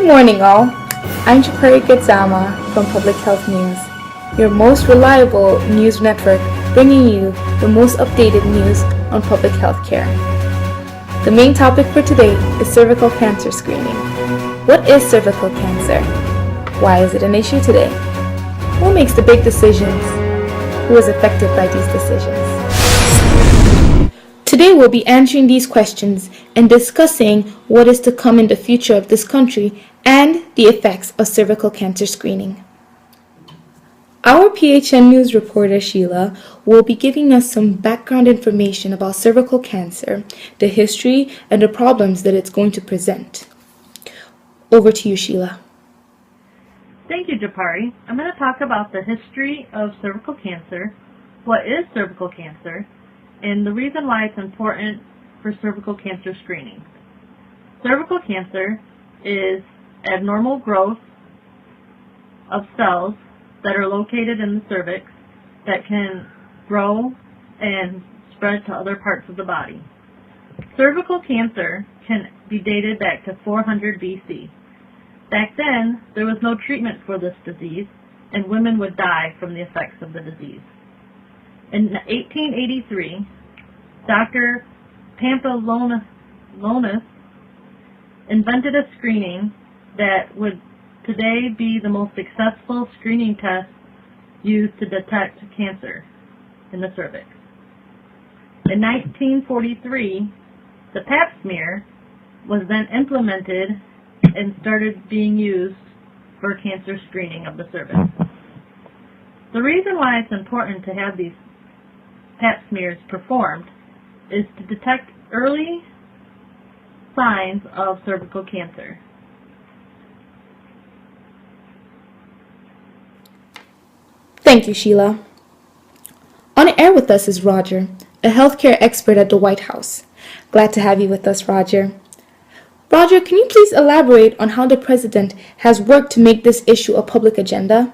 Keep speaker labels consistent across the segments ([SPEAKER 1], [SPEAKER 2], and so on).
[SPEAKER 1] morning, all. I'm Chapari Getsama from Public Health News, your most reliable news network bringing you the most updated news on public health care. The main topic for today is cervical cancer screening. What is cervical cancer? Why is it an issue today? Who makes the big decisions? Who is affected by these decisions? Today we'll be answering these questions and discussing what is to come in the future of this country and the effects of cervical cancer screening. Our PHN News reporter Sheila will be giving us some background information about cervical cancer, the history, and the problems that it's going to present. Over to you, Sheila.
[SPEAKER 2] Thank you, Japari. I'm going to talk about the history of cervical cancer, what is cervical cancer, and the reason why it's important for cervical cancer screening. Cervical cancer is abnormal growth of cells that are located in the cervix that can grow and spread to other parts of the body. Cervical cancer can be dated back to 400 BC. Back then, there was no treatment for this disease, and women would die from the effects of the disease. In 1883, Dr. Pamplonus invented a screening that would today be the most successful screening test used to detect cancer in the cervix. In 1943, the Pap smear was then implemented and started being used for cancer screening of the cervix. The reason why it's important to have these Pap smears performed is to detect early signs of cervical cancer.
[SPEAKER 1] Thank you, Sheila. On air with us is Roger, a healthcare expert at the White House. Glad to have you with us, Roger. Roger, can you please elaborate on how the President has worked to make this issue a public agenda?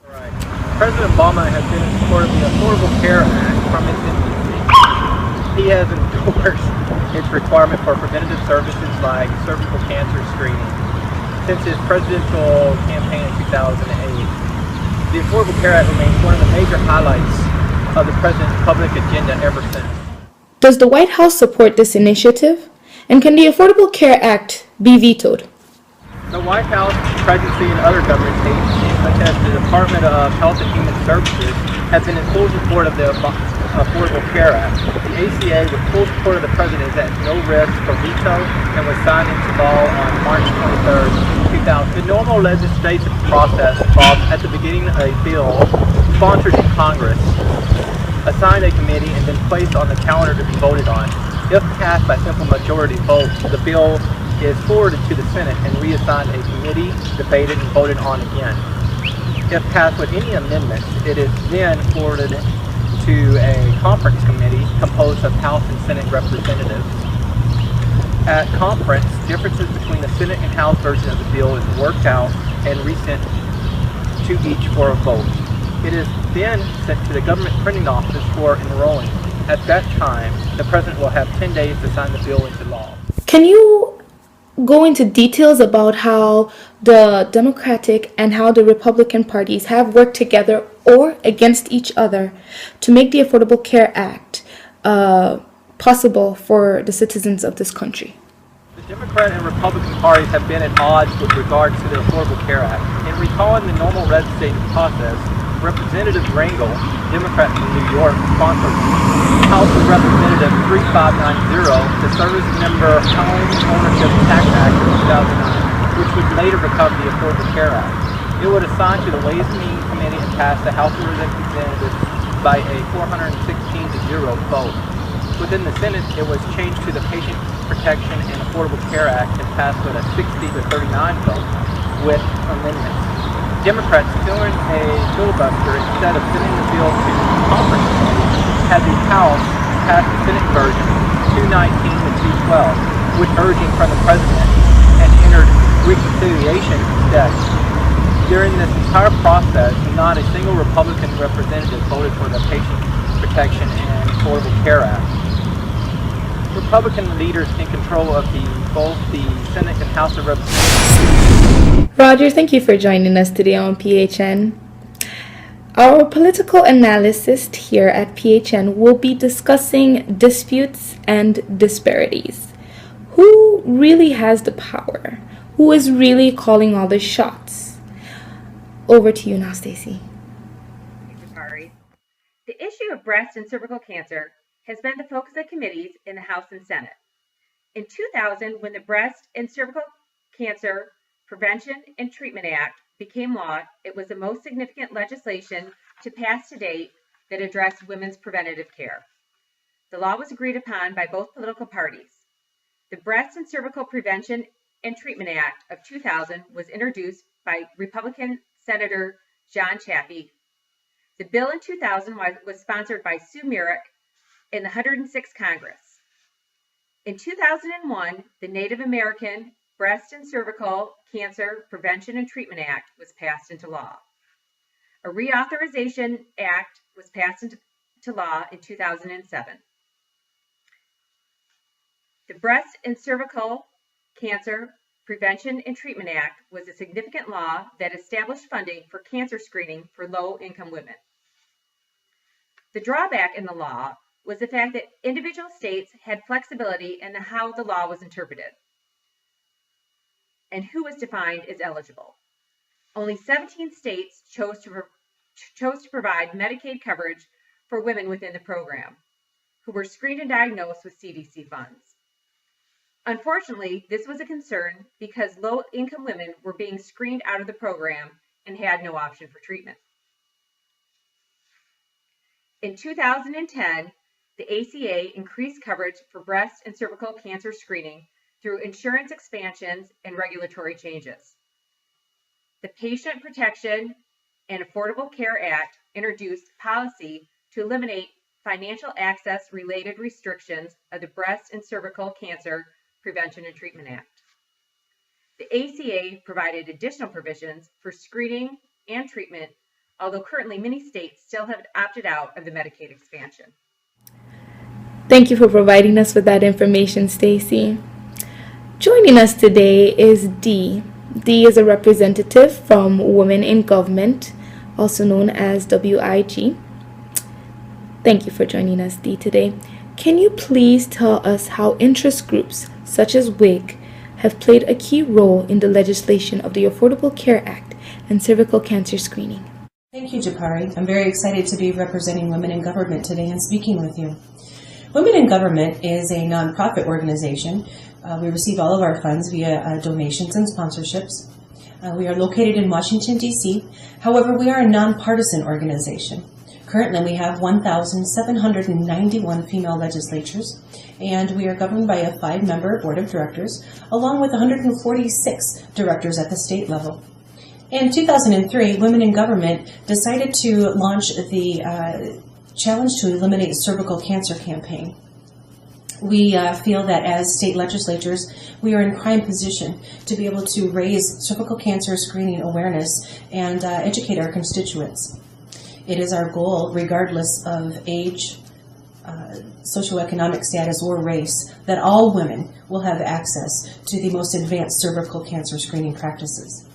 [SPEAKER 3] All right. President Obama has been in support of the Affordable Care Act from its infancy. He has endorsed its requirement for preventative services like cervical cancer screening since his presidential campaign in 2008. The Affordable Care Act remains one of the major highlights of the President's public agenda ever since.
[SPEAKER 1] Does the White House support this initiative? And can the Affordable Care Act be vetoed?
[SPEAKER 3] The White House, Presidency, and other government agencies, such as the Department of Health and Human Services, have been in full support of the Affordable Care Act. The ACA, with full support of the President, is at no risk for veto and was signed into law on March 23, 2000. The normal legislative process involves, at the beginning, a bill sponsored in Congress, assigned a committee, and then placed on the calendar to be voted on. If passed by simple majority vote, the bill is forwarded to the Senate and reassigned a committee, debated, and voted on again. If passed with any amendments, it is then forwarded to a conference committee composed of House and Senate representatives. At conference, differences between the Senate and House version of the bill is worked out and resent to each for a vote. It is then sent to the government printing office for enrolling. At that time, the President will have 10 days to sign the bill into law.
[SPEAKER 1] Can you go into details about how the Democratic and how the Republican parties have worked together or against each other to make the Affordable Care Act possible for the citizens of this country?
[SPEAKER 3] The Democrat and Republican parties have been at odds with regard to the Affordable Care Act. In recalling the normal legislative process, Representative Rangel, Democrat from New York, sponsored House of Representative 3590, the Service Member Home Ownership Tax Act of 2009, which would later become the Affordable Care Act. It would assign to the Ways and Means Committee and pass the House of Representatives by a 416-0 vote. Within the Senate, it was changed to the Patient Protection and Affordable Care Act and passed with a 60-39 vote with amendments. Democrats, during a filibuster, instead of sending the bill to conference committee, had the House pass the Senate version 219 to 212, with urging from the President, and entered reconciliation instead. During this entire process, not a single Republican representative voted for the Patient Protection and Affordable Care Act. Republican leaders in control of both the Senate and House of Representatives.
[SPEAKER 1] Roger, thank you for joining us today on PHN. Our political analyst here at PHN will be discussing disputes and disparities. Who really has the power? Who is really calling all the shots? Over to you now, Stacey.
[SPEAKER 4] The issue of breast and cervical cancer has been the focus of committees in the House and Senate. In 2000, when the Breast and Cervical Cancer Prevention and Treatment Act became law, it was the most significant legislation to pass to date that addressed women's preventative care. The law was agreed upon by both political parties. The Breast and Cervical Prevention and Treatment Act of 2000 was introduced by Republican Senator John Chaffee. The bill in 2000 was sponsored by Sue Merrick in the 106th Congress. In 2001, the Native American Breast and Cervical Cancer Prevention and Treatment Act was passed into law. A reauthorization act was passed into law in 2007. The Breast and Cervical Cancer Prevention and Treatment Act was a significant law that established funding for cancer screening for low-income women. The drawback in the law was the fact that individual states had flexibility in how the law was interpreted and who was defined as eligible. Only 17 states chose to provide Medicaid coverage for women within the program who were screened and diagnosed with CDC funds. Unfortunately, this was a concern because low-income women were being screened out of the program and had no option for treatment. In 2010, the ACA increased coverage for breast and cervical cancer screening through insurance expansions and regulatory changes. The Patient Protection and Affordable Care Act introduced policy to eliminate financial access related restrictions of the Breast and Cervical Cancer Prevention and Treatment Act. The ACA provided additional provisions for screening and treatment, although currently many states still have opted out of the Medicaid expansion.
[SPEAKER 1] Thank you for providing us with that information, Stacey. Joining us today is Dee. Dee is a representative from Women in Government, also known as WIG. Thank you for joining us, Dee, today. Can you please tell us how interest groups such as WIG have played a key role in the legislation of the Affordable Care Act and cervical cancer screening?
[SPEAKER 5] Thank you, Japari. I'm very excited to be representing Women in Government today and speaking with you. Women in Government is a nonprofit organization. We receive all of our funds via donations and sponsorships. We are located in Washington, D.C. However, we are a nonpartisan organization. Currently, we have 1,791 female legislatures, and we are governed by a 5-member board of directors, along with 146 directors at the state level. In 2003, Women in Government decided to launch the Challenge to Eliminate Cervical Cancer campaign. We feel that as state legislatures, we are in prime position to be able to raise cervical cancer screening awareness and educate our constituents. It is our goal, regardless of age, socioeconomic status, or race, that all women will have access to the most advanced cervical cancer screening practices.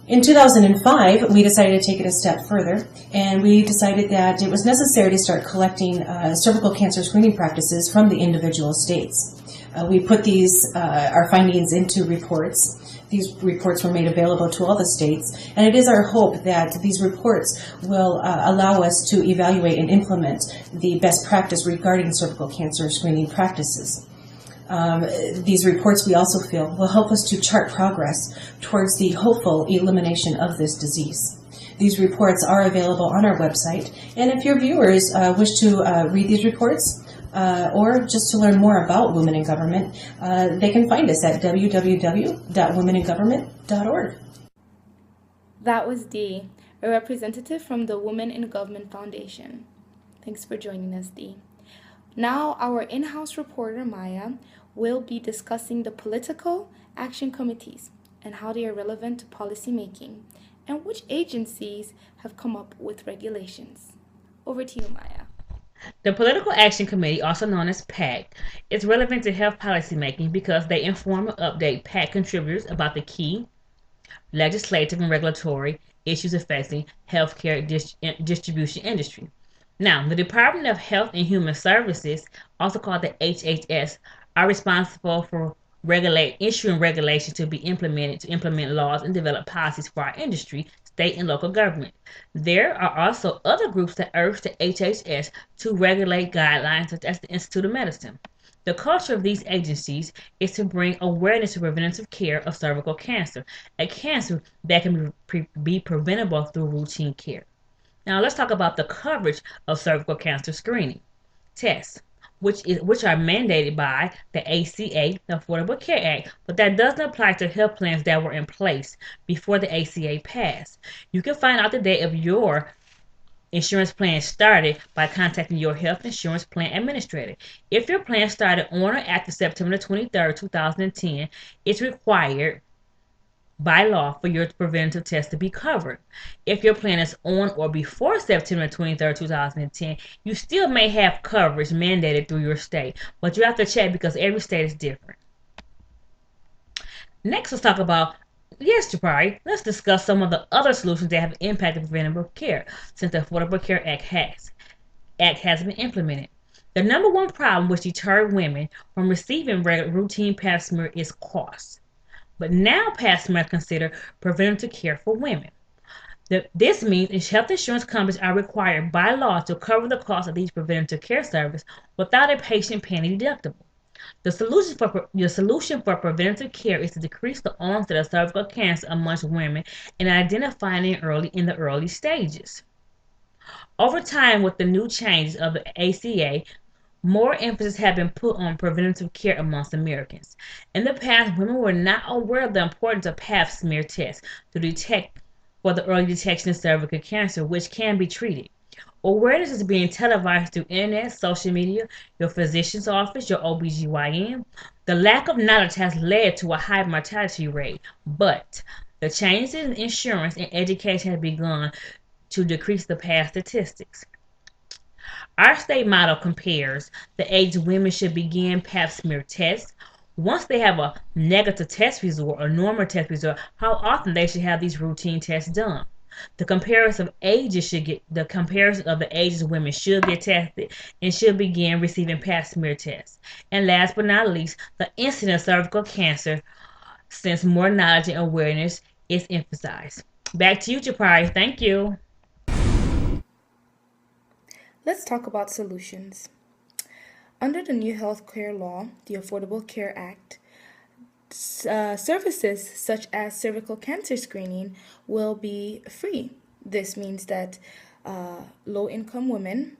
[SPEAKER 5] In 2005, we decided to take it a step further, and we decided that it was necessary to start collecting cervical cancer screening practices from the individual states. We put our findings into reports. These reports were made available to all the states, and it is our hope that these reports will allow us to evaluate and implement the best practice regarding cervical cancer screening practices. These reports, we also feel, will help us to chart progress towards the hopeful elimination of this disease. These reports are available on our website, and if your viewers wish to read these reports or just to learn more about Women in Government, they can find us at www.womeningovernment.org.
[SPEAKER 1] That was Dee, a representative from the Women in Government Foundation. Thanks for joining us, Dee. Now, our in-house reporter, Maya, will be discussing the political action committees and how they are relevant to policy making and which agencies have come up with regulations. Over to you, Maya.
[SPEAKER 6] The Political Action Committee, also known as PAC, is relevant to health policymaking because they inform and update PAC contributors about the key legislative and regulatory issues affecting healthcare distribution industry. Now, the Department of Health and Human Services, also called the HHS, are responsible for issuing regulations to be implemented to implement laws and develop policies for our industry, state and local government. There are also other groups that urge the HHS to regulate guidelines such as the Institute of Medicine. The culture of these agencies is to bring awareness to preventative care of cervical cancer, a cancer that can be preventable through routine care. Now let's talk about the coverage of cervical cancer screening tests, which are mandated by the ACA, the Affordable Care Act, but that doesn't apply to health plans that were in place before the ACA passed. You can find out the date of your insurance plan started by contacting your health insurance plan administrator. If your plan started on or after September 23rd, 2010, it's required by law for your preventative test to be covered. If your plan is on or before September 23rd, 2010, you still may have coverage mandated through your state, but you have to check because every state is different. Next, let's talk about Japari, let's discuss some of the other solutions that have impacted preventative care since the Affordable Care Act has been implemented. The number one problem which deterred women from receiving routine pap smear is cost. But now pap smear is considered preventative care for women. This means health insurance companies are required by law to cover the cost of these preventative care services without a patient paying a deductible. The solution for preventative care is to decrease the onset of cervical cancer amongst women and identifying it in the early stages. Over time, with the new changes of the ACA, more emphasis has been put on preventative care amongst Americans. In the past, women were not aware of the importance of pap smear tests to detect for the early detection of cervical cancer, which can be treated. Awareness is being televised through internet, social media, your physician's office, your OBGYN. The lack of knowledge has led to a high mortality rate, but the changes in insurance and education have begun to decrease the past statistics. Our state model compares the age women should begin pap smear tests, once they have a negative test result or normal test result, how often they should have these routine tests done. The comparison of the ages women should get tested and should begin receiving pap smear tests. And last but not least, the incidence of cervical cancer, since more knowledge and awareness is emphasized. Back to you, Japari. Thank you.
[SPEAKER 1] Let's talk about solutions. Under the new health care law, the Affordable Care Act, services such as cervical cancer screening will be free. This means that low-income women,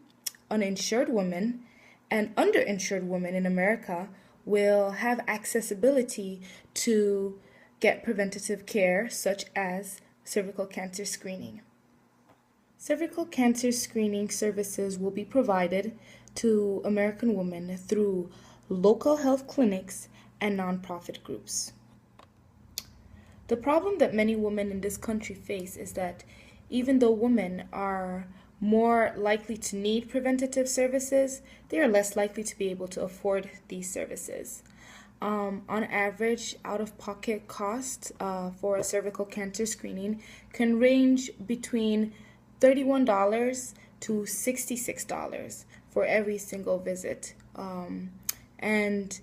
[SPEAKER 1] uninsured women, and underinsured women in America will have accessibility to get preventative care such as cervical cancer screening. Cervical cancer screening services will be provided to American women through local health clinics and nonprofit groups. The problem that many women in this country face is that even though women are more likely to need preventative services, they are less likely to be able to afford these services. On average, out-of-pocket costs for a cervical cancer screening can range between $31 to $66 for every single visit. And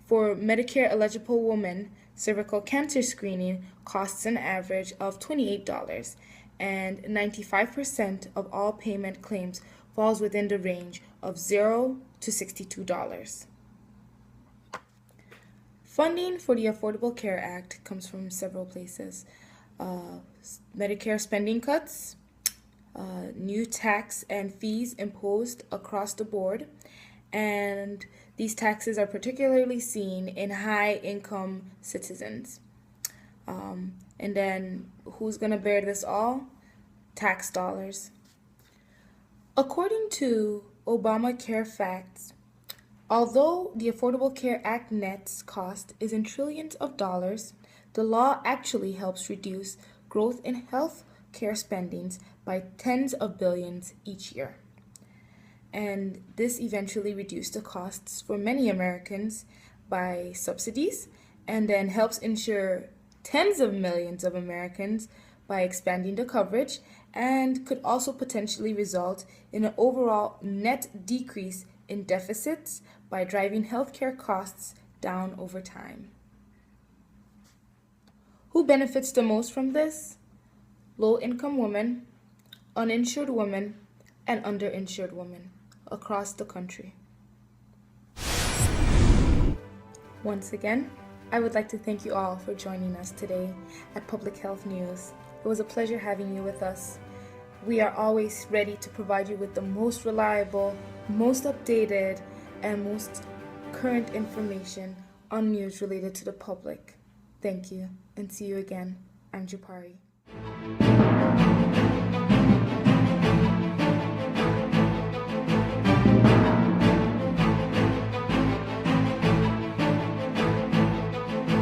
[SPEAKER 1] for Medicare eligible women, cervical cancer screening costs an average of $28, and 95% of all payment claims falls within the range of $0 to $62. Funding for the Affordable Care Act comes from several places. Medicare spending cuts, new tax and fees imposed across the board, and these taxes are particularly seen in high-income citizens. And then who's going to bear this all? Tax dollars. According to Obamacare facts, although the Affordable Care Act nets cost is in trillions of dollars, the law actually helps reduce growth in health care spendings by tens of billions each year. and this eventually reduced the costs for many Americans by subsidies, and then helps insure tens of millions of Americans by expanding the coverage, and could also potentially result in an overall net decrease in deficits by driving healthcare costs down over time. Who benefits the most from this? Low-income women, uninsured women, and underinsured women across the country. Once again, I would like to thank you all for joining us today at Public Health News. It was a pleasure having you with us. We are always ready to provide you with the most reliable, most updated, and most current information on news related to the public. Thank you, and see you again. I'm Japari.